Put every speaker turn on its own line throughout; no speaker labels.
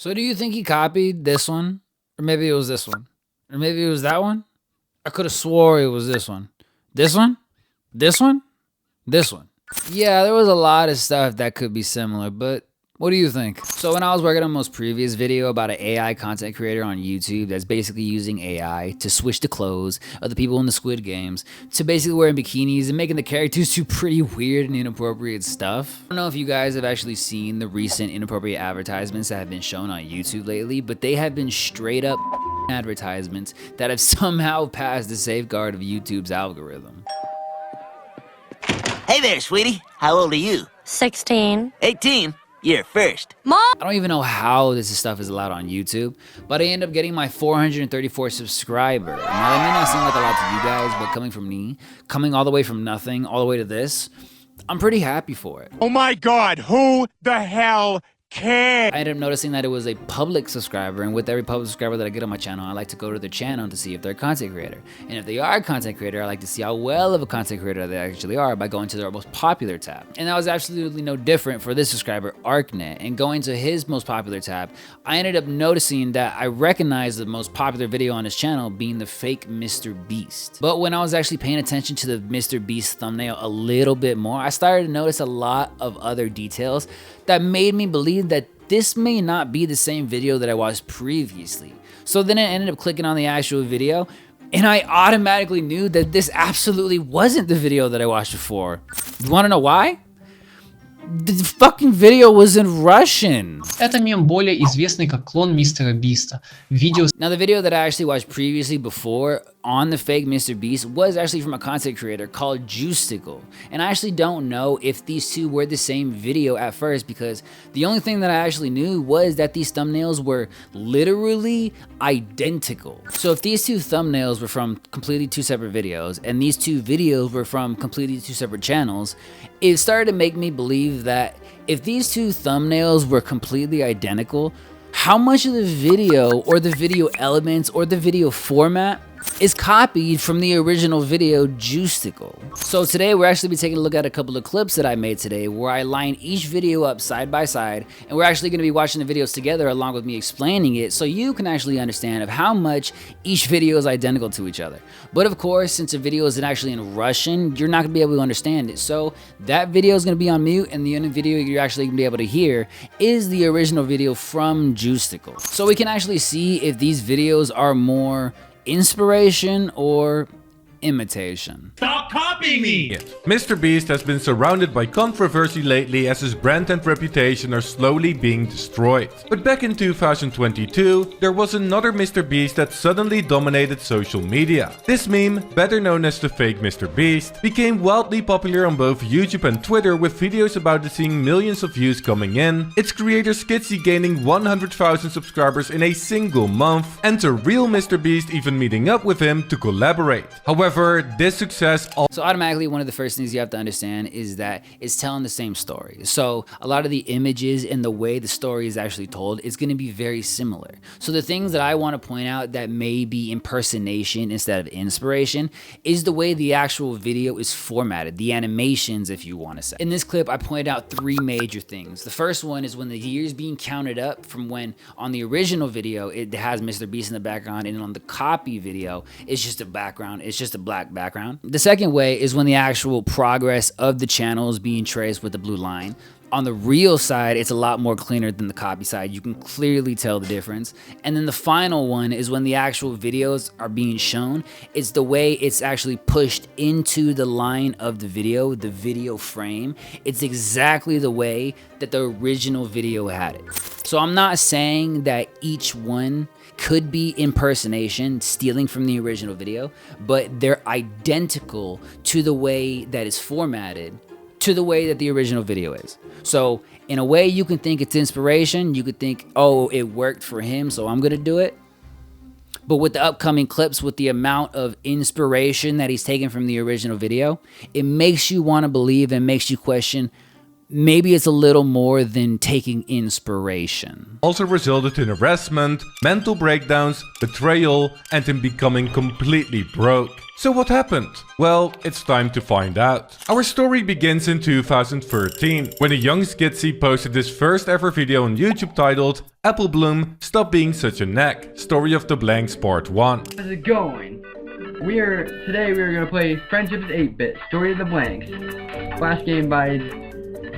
So do you think he copied this one? Or maybe it was this one? Or maybe it was that one? I could have swore it was this one. This one? This one? This one. Yeah, there was a lot of stuff that could be similar, but what do you think? So when I was working on my most previous video about an AI content creator on YouTube that's basically using AI to switch the clothes of the people in the Squid Games to basically wearing bikinis and making the characters do pretty weird and inappropriate stuff. I don't know if you guys have actually seen the recent inappropriate advertisements that have been shown on YouTube lately, but they have been straight up advertisements that have somehow passed the safeguard of YouTube's algorithm.
Hey there, sweetie. How old are you?
16.
18. You're first.
Mom!
I don't even know how this stuff is allowed on YouTube, but I end up getting my 434 subscriber. Now, that may not seem like a lot to you guys, but coming from me, coming all the way from nothing, all the way to this, I'm pretty happy for it.
Oh my God, who the hell cares?
I ended up noticing that it was a public subscriber, and with every public subscriber that I get on my channel, I like to go to their channel to see if they're a content creator. And if they are a content creator, I like to see how well of a content creator they actually are by going to their most popular tab. And that was absolutely no different for this subscriber, ArcNet. And going to his most popular tab, I ended up noticing that I recognized the most popular video on his channel being the fake Mr. Beast. But when I was actually paying attention to the Mr. Beast thumbnail a little bit more, I started to notice a lot of other details that made me believe that this may not be the same video that I watched previously. So then I ended up clicking on the actual video, and I automatically knew that this absolutely wasn't the video that I watched before. You wanna know why? The fucking video was in Russian.
Это мем более известный как клон Мистера Биста. Видео...
Now the video that I actually watched previously before on the fake Mr. Beast was actually from a content creator called Juisticle. And I actually don't know if these two were the same video at first, because the only thing that I actually knew was that these thumbnails were literally identical. So if these two thumbnails were from completely two separate videos and these two videos were from completely two separate channels, it started to make me believe that if these two thumbnails were completely identical, how much of the video or the video elements or the video format is copied from the original video Juisticle. So today we're actually be taking a look at a couple of clips that I made today where I line each video up side by side, and we're actually going to be watching the videos together along with me explaining it so you can actually understand of how much each video is identical to each other. But of course, since the video isn't actually in Russian, you're not going to be able to understand it. So that video is going to be on mute, and the only video you're actually going to be able to hear is the original video from Juisticle. So we can actually see if these videos are more inspiration or imitation.
Stop copying me!
Mr. Beast has been surrounded by controversy lately as his brand and reputation are slowly being destroyed. But back in 2022, there was another Mr. Beast that suddenly dominated social media. This meme, better known as the fake Mr. Beast, became wildly popular on both YouTube and Twitter, with videos about it seeing millions of views coming in, its creator Skitsy gaining 100,000 subscribers in a single month, and the real Mr. Beast even meeting up with him to collaborate. However, this success
So automatically, one of the first things you have to understand is that it's telling the same story. So a lot of the images and the way the story is actually told is going to be very similar. So the things that I want to point out that may be impersonation instead of inspiration is the way the actual video is formatted, the animations, if you want to say. In this clip, I pointed out three major things. The first one is when the years being counted up from when on the original video, it has Mr. Beast in the background, and on the copy video, it's just a background. It's just a black background. The second way is when the actual progress of the channel is being traced with the blue line. On the real side, it's a lot more cleaner than the copy side. You can clearly tell the difference. And then the final one is when the actual videos are being shown. It's the way it's actually pushed into the line of the video frame. It's exactly the way that the original video had it. So I'm not saying that each one could be impersonation, stealing from the original video, but they're identical to the way that it's formatted, to the way that the original video is. So in a way, you can think it's inspiration. You could think, oh, it worked for him, so I'm gonna do it. But with the upcoming clips, with the amount of inspiration that he's taken from the original video, it makes you want to believe and makes you question, maybe it's a little more than taking inspiration.
Also resulted in harassment, mental breakdowns, betrayal, and him becoming completely broke. So what happened? Well, it's time to find out. Our story begins in 2013, when a young Skitsy posted his first ever video on YouTube titled Apple Bloom, Stop Being Such a Neck, Story of the Blanks Part 1.
How's it going? Today we are gonna play Friendship's 8-Bit, Story of the Blanks. Flash game by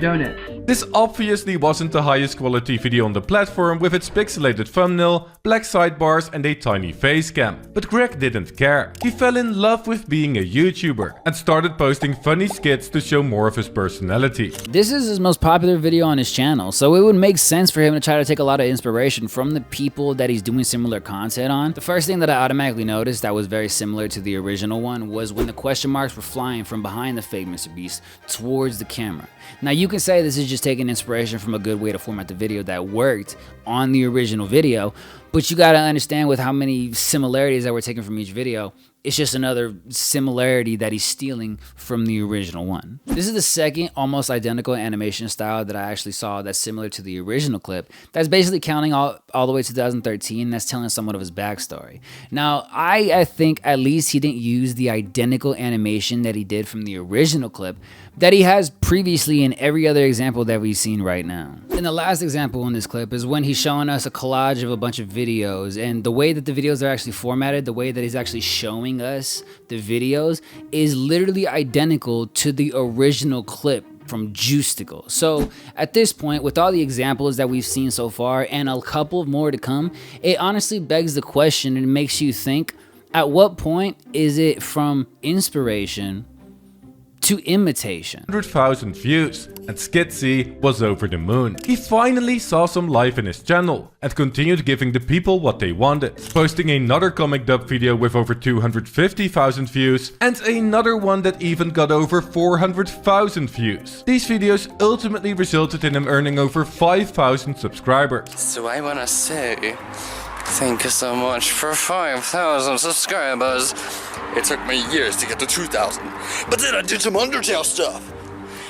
Donuts.
This obviously wasn't the highest quality video on the platform with its pixelated thumbnail, black sidebars and a tiny face cam. But Greg didn't care. He fell in love with being a YouTuber and started posting funny skits to show more of his personality.
This is his most popular video on his channel, so it would make sense for him to try to take a lot of inspiration from the people that he's doing similar content on. The first thing that I automatically noticed that was very similar to the original one was when the question marks were flying from behind the fake Mr. Beast towards the camera. Now you can say this is just taking inspiration from a good way to format the video that worked on the original video, but you gotta understand with how many similarities that we're taking from each video, it's just another similarity that he's stealing from the original one. This is the second almost identical animation style that I actually saw that's similar to the original clip. That's basically counting all the way to 2013. That's telling somewhat of his backstory. Now, I think at least he didn't use the identical animation that he did from the original clip that he has previously in every other example that we've seen right now. And the last example in this clip is when he's showing us a collage of a bunch of videos, and the way that the videos are actually formatted, the way that he's actually showing us the videos is literally identical to the original clip from Juisticle. So at this point, with all the examples that we've seen so far and a couple more to come, it honestly begs the question and makes you think, at what point is it from inspiration to imitation?
100,000 views, and Skitsy was over the moon. He finally saw some life in his channel and continued giving the people what they wanted, posting another comic dub video with over 250,000 views and another one that even got over 400,000 views. These videos ultimately resulted in him earning over 5,000 subscribers.
So I wanna say thank you so much for 5,000 subscribers. It took me years to get to 2,000, but then I did some Undertale stuff,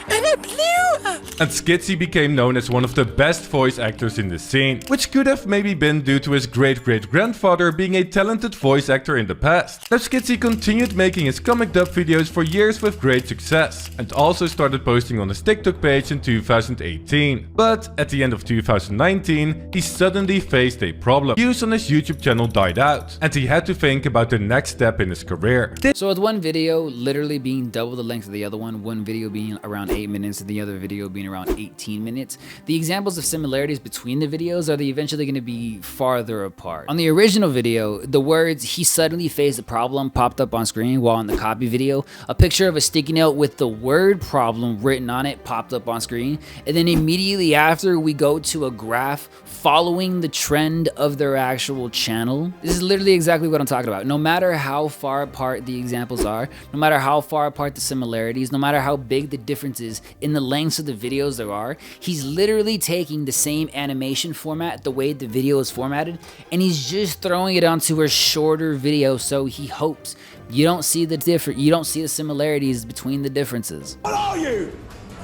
and it blew up.
And Skitsy became known as one of the best voice actors in the scene, which could have maybe been due to his great-great-grandfather being a talented voice actor in the past. Now Skitsy continued making his comic dub videos for years with great success, and also started posting on his TikTok page in 2018. But at the end of 2019, he suddenly faced a problem. Views on his YouTube channel died out, and he had to think about the next step in his career.
So with one video literally being double the length of the other one video being around 8 minutes and the other video being around 18 minutes, the examples of similarities between the videos are eventually going to be farther apart. On the original video, the words "he suddenly faced a problem" popped up on screen, while in the copy video, a picture of a sticky note with the word "problem" written on it popped up on screen, and then immediately after we go to a graph following the trend of their actual channel. This is literally exactly what I'm talking about. No matter how far apart the examples are, no matter how far apart the similarities, no matter how big the differences in the lengths of the videos there are, he's literally taking the same animation format, the way the video is formatted, and he's just throwing it onto a shorter video, so he hopes you don't see the similarities between the differences.
What are you?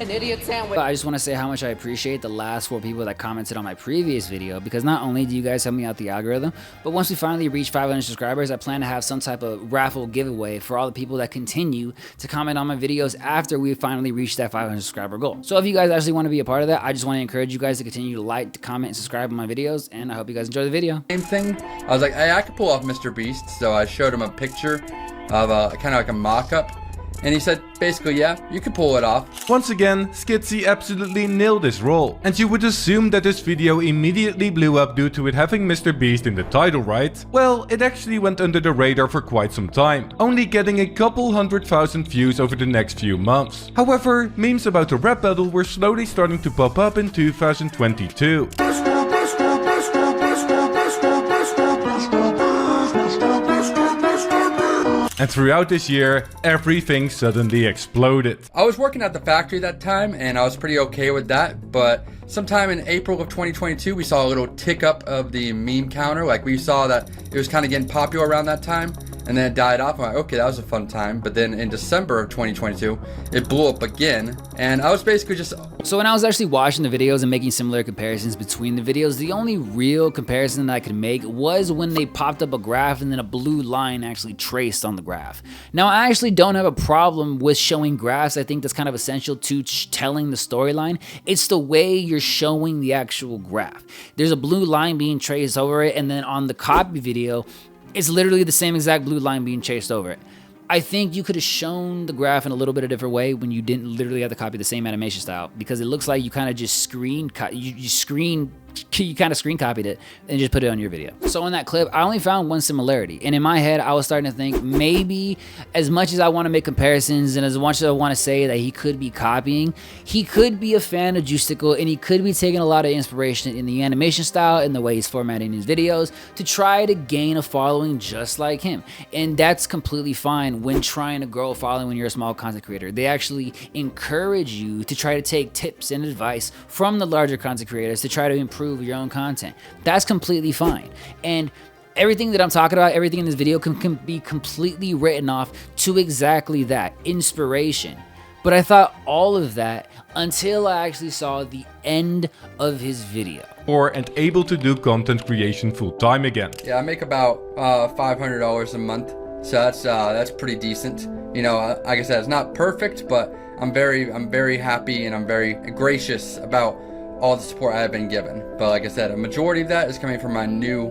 An idiot sandwich.
I just want to say how much I appreciate the last 4 people that commented on my previous video, because not only do you guys help me out the algorithm, but once we finally reach 500 subscribers, I plan to have some type of raffle giveaway for all the people that continue to comment on my videos after we finally reach that 500 subscriber goal. So if you guys actually want to be a part of that, I just want to encourage you guys to continue to like, to comment, and subscribe on my videos, and I hope you guys enjoy the video.
Same thing. I was like, hey, I could pull off Mr. Beast, so I showed him a picture of kind of like a mock-up. And he said, basically, yeah, you can pull it off.
Once again, Skitsy absolutely nailed this role. And you would assume that this video immediately blew up due to it having Mr. Beast in the title, right? Well, it actually went under the radar for quite some time, only getting a couple 100,000 views over the next few months. However, memes about the rap battle were slowly starting to pop up in 2022. And throughout this year, everything suddenly exploded.
I was working at the factory that time, and I was pretty okay with that, but sometime in April of 2022, we saw a little tick up of the meme counter. Like, we saw that it was kind of getting popular around that time. and then it died off. I'm like, okay, that was a fun time. But then in December of 2022, it blew up again, and I was basically just...
So when I was actually watching the videos and making similar comparisons between the videos, the only real comparison that I could make was when they popped up a graph and then a blue line actually traced on the graph. Now, I actually don't have a problem with showing graphs. I think that's kind of essential to telling the storyline. It's the way you're showing the actual graph. There's a blue line being traced over it, and then on the copy video, it's literally the same exact blue line being chased over it. I think you could have shown the graph in a little bit of a different way when you didn't literally have to copy the same animation style, because it looks like you kind of just you kind of screen copied it and just put it on your video. So in that clip, I only found one similarity, and in my head, I was starting to think maybe, as much as I want to make comparisons and as much as I want to say that he could be copying, he could be a fan of Juistical, and he could be taking a lot of inspiration in the animation style and the way he's formatting his videos to try to gain a following just like him. And that's completely fine when trying to grow a following when you're a small content creator. They actually encourage you to try to take tips and advice from the larger content creators to try to improve your own content. That's completely fine. And everything that I'm talking about, everything in this video can be completely written off to exactly that, inspiration. But I thought all of that until I actually saw the end of his video.
And able to do content creation full time again.
Yeah, I make about $500 a month, so that's pretty decent. You know, like I said, it's not perfect, but I'm very happy and I'm very gracious about all the support I've been given. But like I said, a majority of that is coming from my new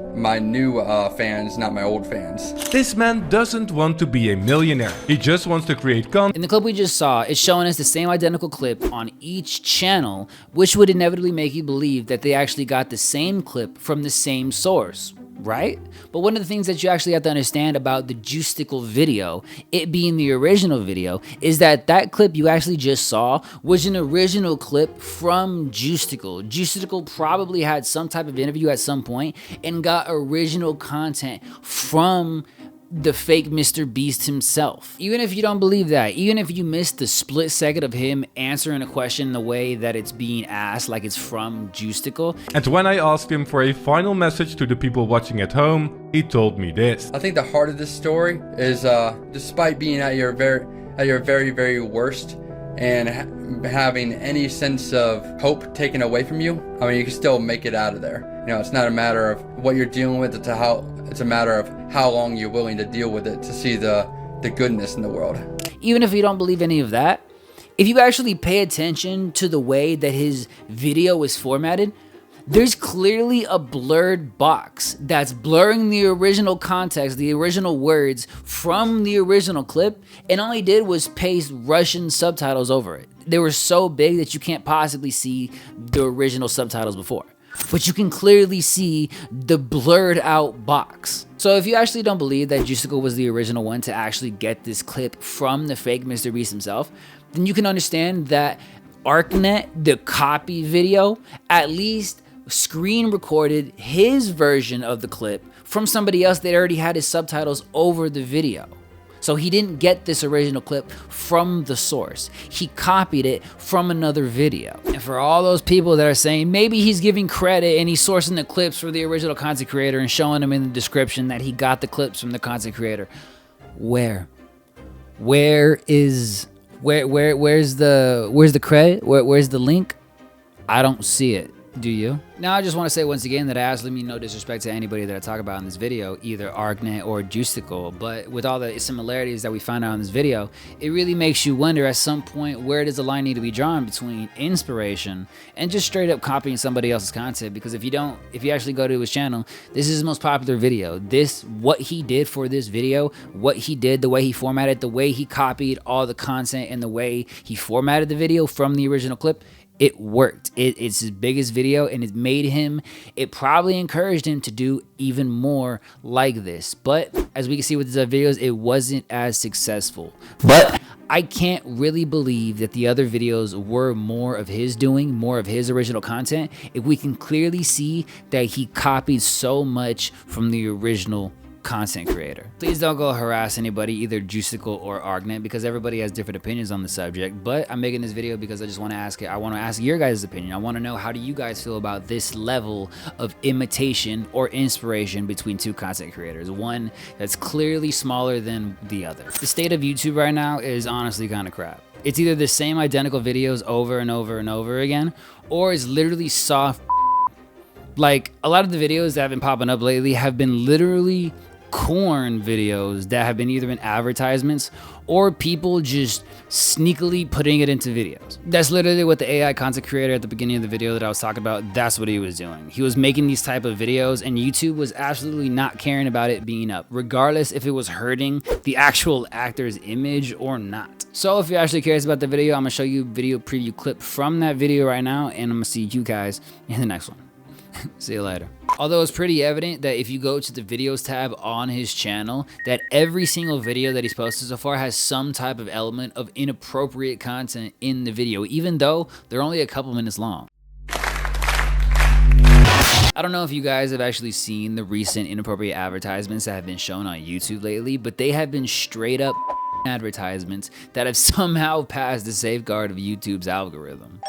fans, not my old fans.
This man doesn't want to be a millionaire. He just wants to create content.
In the clip we just saw, it's showing us the same identical clip on each channel, which would inevitably make you believe that they actually got the same clip from the same source, right? But one of the things that you actually have to understand about the Juistical video, it being the original video, is that that clip you actually just saw was an original clip from Juistical. Juistical probably had some type of interview at some point and got original content from the fake Mr. Beast himself. Even if you don't believe that, even if you missed the split second of him answering a question in the way that it's being asked, like it's from Juistical.
And when I asked him for a final message to the people watching at home, he told me this.
I think the heart of this story is, despite being at your very worst and having any sense of hope taken away from you, I mean, you can still make it out of there. You know, it's not a matter of what you're dealing with, it's a matter of how long you're willing to deal with it to see the goodness in the world.
Even if you don't believe any of that, if you actually pay attention to the way that his video is formatted, there's clearly a blurred box that's blurring the original context, the original words from the original clip, and all he did was paste Russian subtitles over it. They were so big that you can't possibly see the original subtitles before, but you can clearly see the blurred out box. So if you actually don't believe that Juistical was the original one to actually get this clip from the fake Mr. Beast himself, then you can understand that ArcNet, the copy video, at least screen recorded his version of the clip from somebody else that already had his subtitles over the video. So he didn't get this original clip from the source. He copied it from another video. And for all those people that are saying maybe he's giving credit and he's sourcing the clips for the original content creator and showing them in the description that he got the clips from the content creator, where's the credit? Where's the link? I don't see it. Do you? Now I just want to say once again that I absolutely mean no disrespect to anybody that I talk about in this video, either ArcNet or Juistical, but with all the similarities that we find out in this video, it really makes you wonder at some point, where does the line need to be drawn between inspiration and just straight up copying somebody else's content? Because if you actually go to his channel, this is his most popular video. What he did for this video, what he did, the way he formatted, the way he copied all the content and the way he formatted the video from the original clip, it worked. It's his biggest video, and it probably encouraged him to do even more like this. But as we can see with his other videos, it wasn't as successful. But I can't really believe that the other videos were more of his doing, more of his original content, if we can clearly see that he copied so much from the original content creator. Please don't go harass anybody, either Juicicle or Argnett, because everybody has different opinions on the subject. But I'm making this video because I just want to ask it. I want to ask your guys' opinion. I want to know, how do you guys feel about this level of imitation or inspiration between two content creators? One that's clearly smaller than the other. The state of YouTube right now is honestly kind of crap. It's either the same identical videos over and over and over again, or it's literally soft. Like, a lot of the videos that have been popping up lately have been literally corn videos that have been either in advertisements or people just sneakily putting it into videos. That's literally what the AI content creator at the beginning of the video that I was talking about, that's what he was doing. He was making these type of videos and YouTube was absolutely not caring about it being up, regardless if it was hurting the actual actor's image or not. So if you're actually curious about the video, I'm gonna show you a video preview clip from that video right now, and I'm gonna see you guys in the next one. See you later. Although it's pretty evident that if you go to the videos tab on his channel, that every single video that he's posted so far has some type of element of inappropriate content in the video, even though they're only a couple minutes long. I don't know if you guys have actually seen the recent inappropriate advertisements that have been shown on YouTube lately, but they have been straight up advertisements that have somehow passed the safeguard of YouTube's algorithm.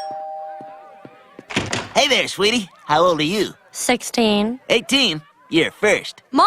Hey there, sweetie. How old are you?
16.
18. You're first.
Mom!